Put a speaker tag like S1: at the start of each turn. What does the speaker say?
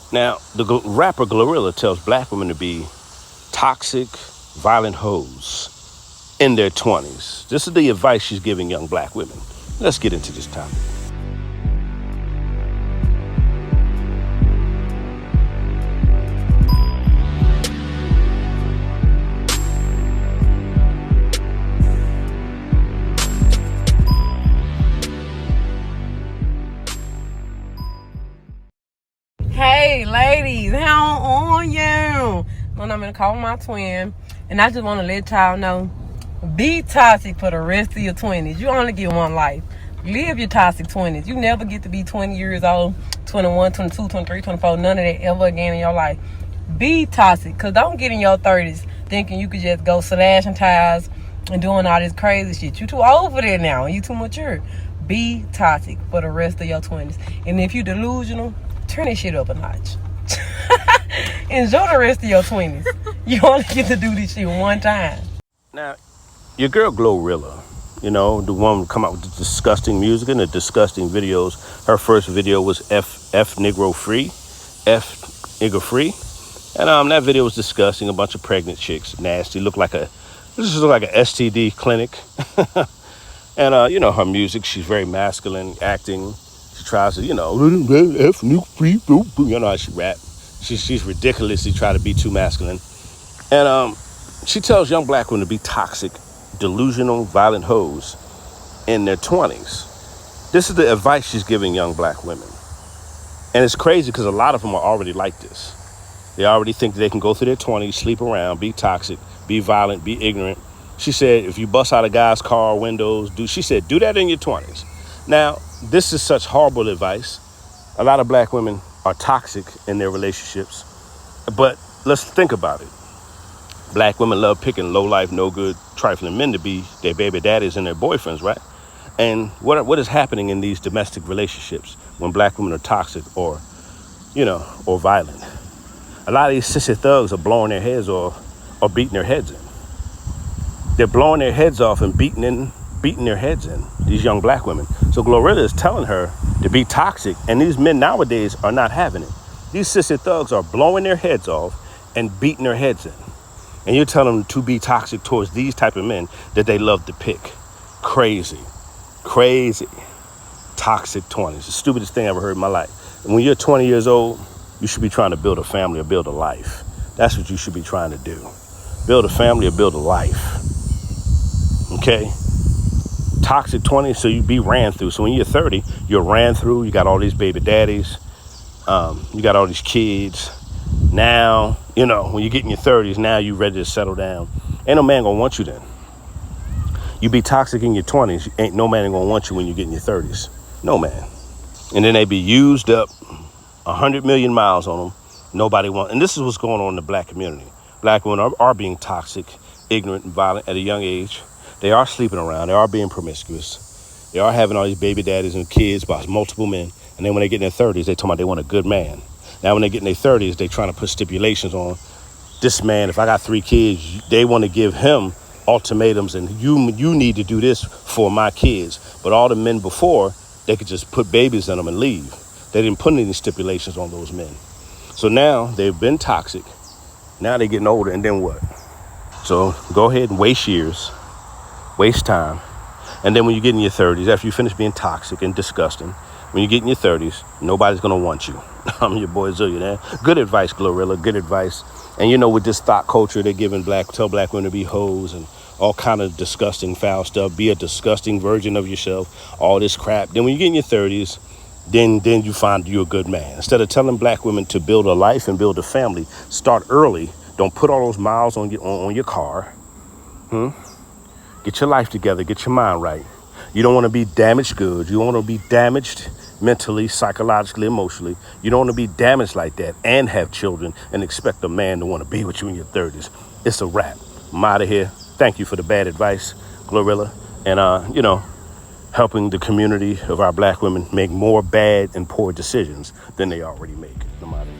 S1: Now, the rapper GLORILLA tells black women to be toxic, violent hoes in their 20s. This is the advice she's giving young black women. Let's get into this topic.
S2: Hey ladies, how are you? When I'm gonna call my twin, and I just want to let y'all know, be toxic for the rest of your 20s. You only get one life. Live your toxic 20s. You never get to be 20 years old, 21, 22, 23, 24, none of that ever again in your life. Be toxic, because don't get in your 30s thinking you could just go slashing tires and doing all this crazy shit. You too old for that now. You too mature. Be toxic for the rest of your 20s. And if you delusional, turn this shit up a notch. Enjoy the rest of your 20s. You only get to do this shit one time.
S1: Now, your girl GLORILLA, you know, the one who come out with the disgusting music and the disgusting videos. Her first video was F Negro Free. And that video was disgusting. A bunch of pregnant chicks, nasty. This looked like a STD clinic. And, you know, her music, she's very masculine, acting. She tries to, you know, F Negro Free, you know how she rap. She's ridiculously trying to be too masculine. And she tells young black women to be toxic, delusional, violent hoes in their 20s. This is the advice she's giving young black women. And it's crazy because a lot of them are already like this. They already think that they can go through their 20s, sleep around, be toxic, be violent, be ignorant. She said, if you bust out a guy's car windows, do that in your 20s. Now, this is such horrible advice. A lot of black women are toxic in their relationships. But let's think about it. Black women love picking low-life, no-good, trifling men to be their baby daddies and their boyfriends, right? And what is happening in these domestic relationships when black women are toxic or violent? A lot of these sissy thugs are blowing their heads off or beating their heads in. They're blowing their heads off and beating their heads in, these young black women. So GLORILLA is telling her to be toxic, and these men nowadays are not having it. These sissy thugs are blowing their heads off and beating their heads in. And you're telling them to be toxic towards these type of men that they love to pick. Crazy. Toxic 20s. The stupidest thing I ever heard in my life. And when you're 20 years old, you should be trying to build a family or build a life. That's what you should be trying to do. Build a family or build a life. Okay? Toxic 20, so you be ran through. So when you're 30, you're ran through. You got all these baby daddies. You got all these kids. Now, you know, when you get in your 30s, now you ready to settle down. Ain't no man gonna want you then. You be toxic in your 20s, ain't no man gonna want you when you get in your 30s. No man. And then they be used up, 100 million miles on them. Nobody want. And this is what's going on in the black community. Black women are being toxic, ignorant, and violent at a young age. They are sleeping around. They are being promiscuous. They are having all these baby daddies and kids by multiple men. And then when they get in their 30s, they talking about they want a good man. Now, when they get in their 30s, they trying to put stipulations on this man. If I got 3 kids, they want to give him ultimatums, and you need to do this for my kids. But all the men before, they could just put babies in them and leave. They didn't put any stipulations on those men. So now they've been toxic. Now they're getting older, and then what? So go ahead and waste years, waste time. And then when you get in your 30s, after you finish being toxic and disgusting, when you get in your 30s, nobody's going to want you. I'm your boy Zillionaire. Good advice, GLORILLA, good advice. And you know, with this thought culture, they're giving tell black women to be hoes and all kind of disgusting, foul stuff. Be a disgusting version of yourself, all this crap. Then when you get in your 30s, then you find you're a good man. Instead of telling black women to build a life and build a family, start early. Don't put all those miles on your car. Get your life together. Get your mind right. You don't want to be damaged goods. You don't want to be damaged mentally, psychologically, emotionally. You don't want to be damaged like that and have children and expect a man to want to be with you in your 30s. It's a wrap. I'm out of here. Thank you for the bad advice, GLORILLA. And, helping the community of our black women make more bad and poor decisions than they already make. I'm out of here.